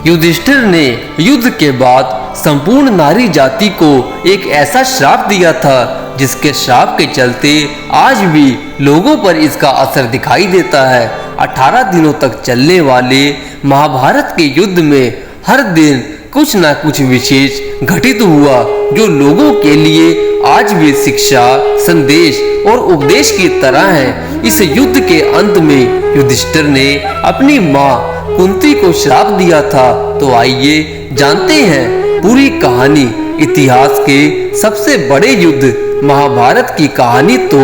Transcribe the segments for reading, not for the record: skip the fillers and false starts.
युधिष्ठिर ने युद्ध के बाद संपूर्ण नारी जाति को एक ऐसा श्राप दिया था जिसके श्राप के चलते आज भी लोगों पर इसका असर दिखाई देता है। 18 दिनों तक चलने वाले महाभारत के युद्ध में हर दिन कुछ न कुछ विशेष घटित हुआ जो लोगों के लिए आज भी शिक्षा, संदेश और उपदेश की तरह है। इस युद्ध के अंत में युधिष्ठिर ने अपनी मां कुंती को श्राप दिया था। तो आइए जानते हैं पूरी कहानी। इतिहास के सबसे बड़े युद्ध महाभारत की कहानी तो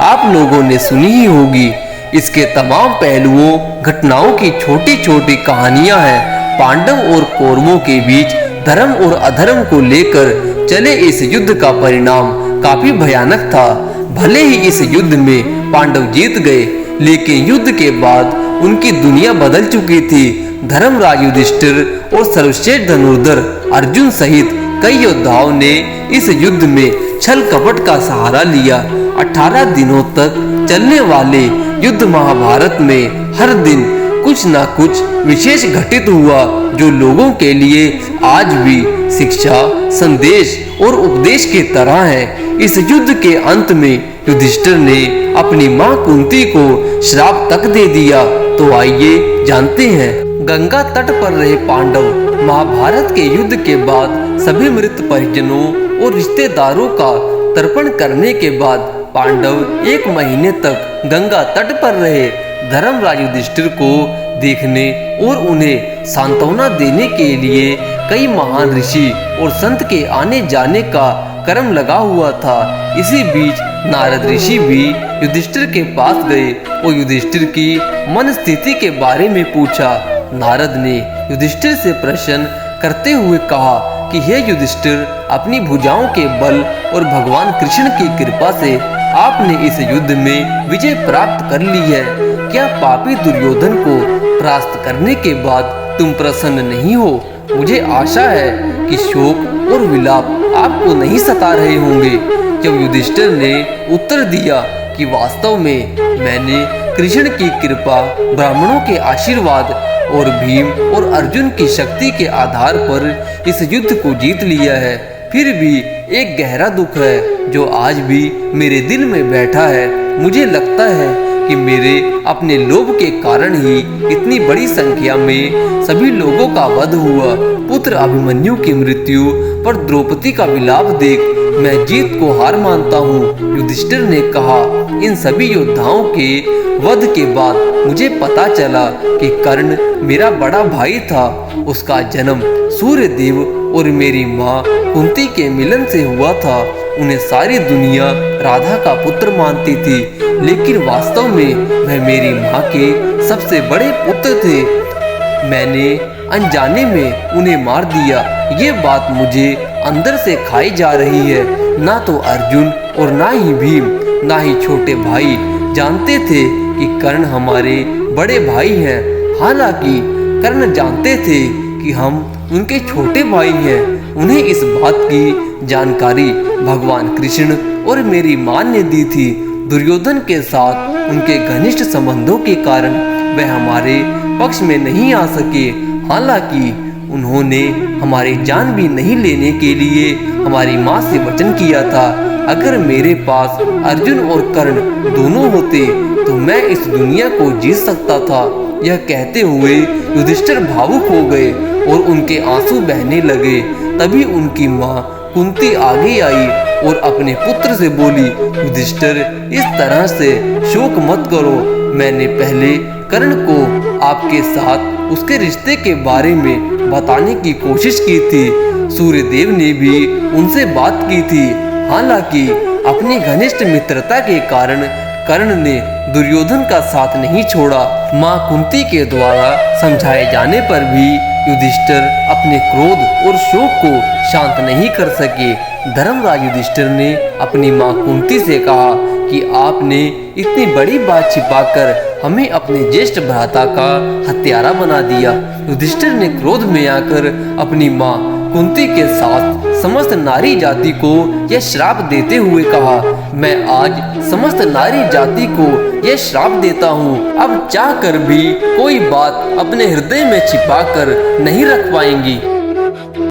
आप लोगों ने सुनी ही होगी। इसके तमाम पहलुओं, घटनाओं की छोटी छोटी कहानियां हैं। पांडव और कौरवों के बीच धर्म और अधर्म को लेकर चले इस युद्ध का परिणाम काफी भयानक था। भले ही इस युद्ध में पांडव जीत गए, लेकिन युद्ध के बाद उनकी दुनिया बदल चुकी थी। धर्मराज युधिष्ठिर और सर्वश्रेष्ठ धनुर्धर अर्जुन सहित कई योद्धाओं ने इस युद्ध में छल कपट का सहारा लिया। 18 दिनों तक चलने वाले युद्ध महाभारत में हर दिन कुछ न कुछ विशेष घटित हुआ जो लोगों के लिए आज भी शिक्षा, संदेश और उपदेश की तरह है। इस युद्ध के अंत में युधिष्ठिर ने अपनी मां कुंती को श्राप तक दे दिया। तो आइए जानते हैं। गंगा तट पर रहे पांडव महाभारत के युद्ध के बाद सभी मृत परिजनों और रिश्तेदारों का तर्पण करने के बाद पांडव 1 महीने तक गंगा तट पर रहे। धर्मराज युधिष्ठिर को देखने और उन्हें सांत्वना देने के लिए कई महान ऋषि और संत के आने जाने का क्रम लगा हुआ था। इसी बीच नारद ऋषि भी युधिष्ठिर के पास गए और युधिष्ठिर की मन स्थिति के बारे में पूछा। नारद ने युधिष्ठिर से प्रश्न करते हुए कहा कि हे युधिष्ठिर, अपनी भुजाओं के बल और भगवान कृष्ण की कृपा से आपने इस युद्ध में विजय प्राप्त कर ली है। क्या पापी दुर्योधन को परास्त करने के बाद तुम प्रसन्न नहीं हो? मुझे आशा है कि शोक और विलाप आपको नहीं सता रहे होंगे। जब युधिष्ठिर ने उत्तर दिया कि वास्तव में मैंने कृष्ण की कृपा, ब्राह्मणों के आशीर्वाद और भीम और अर्जुन की शक्ति के आधार पर इस युद्ध को जीत लिया है, फिर भी एक गहरा दुख है जो आज भी मेरे दिल में बैठा है। मुझे लगता है कि मेरे अपने लोभ के कारण ही इतनी बड़ी संख्या में सभी लोगों का वध हुआ। पुत्र अभिमन्यु की मृत्यु पर द्रौपदी का विलाप देख मैं जीत को हार मानता हूँ। युधिष्ठिर ने कहा, इन सभी योद्धाओं के वध के बाद मुझे पता चला कि कर्ण मेरा बड़ा भाई था। उसका जन्म सूर्यदेव और मेरी माँ कुंती के मिलन से हुआ था। उन्हें सारी दुनिया राधा का पुत्र मानती थी, लेकिन वास्तव में वह मेरी माँ के सबसे बड़े पुत्र थे। मैंने अनजाने में उन्हें मार दिया। ये बात मुझे अंदर से खाई जा रही है। ना तो अर्जुन और ना ही भीम, ना ही छोटे भाई जानते थे कि कर्ण हमारे बड़े भाई हैं। हालांकि कर्ण जानते थे कि हम उनके छोटे भाई हैं। उन्हें इस बात की जानकारी भगवान कृष्ण और मेरी मां ने दी थी। दुर्योधन के साथ उनके घनिष्ठ संबंधों के कारण वह हमारे पक्ष में नहीं आ सके। हालांकि उन्होंने हमारी जान भी नहीं लेने के लिए हमारी मां से वचन किया था। अगर मेरे पास अर्जुन और कर्ण दोनों होते तो मैं इस दुनिया को जीत सकता था। यह कहते हुए युधिष्ठिर भावुक हो गए और उनके आंसू बहने लगे। तभी उनकी मां कुंती आगे आई और अपने पुत्र से बोली, युधिष्ठिर, इस तरह से शोक मत करो। मैंने पहले कर्ण को आपके साथ उसके रिश्ते के बारे में बताने की कोशिश की थी। सूर्यदेव ने भी उनसे बात की थी। हालांकि अपनी घनिष्ठ मित्रता के कारण कर्ण ने दुर्योधन का साथ नहीं छोड़ा। मां कुंती के द्वारा समझाए जाने पर भी युधिष्ठिर अपने क्रोध और शोक को शांत नहीं कर सके। धर्मराज युधिष्ठिर ने अपनी मां कुंती से कहा कि आपने इतनी बड़ी बात छिपाकर हमें अपने ज्येष्ठ भ्राता का हत्यारा बना दिया। युधिष्ठिर ने क्रोध में आकर अपनी मां कुंती के साथ समस्त नारी जाति को यह श्राप देते हुए कहा, मैं आज समस्त नारी जाति को यह श्राप देता हूँ। अब चाह कर भी कोई बात अपने हृदय में छिपा कर नहीं रख पाएंगी।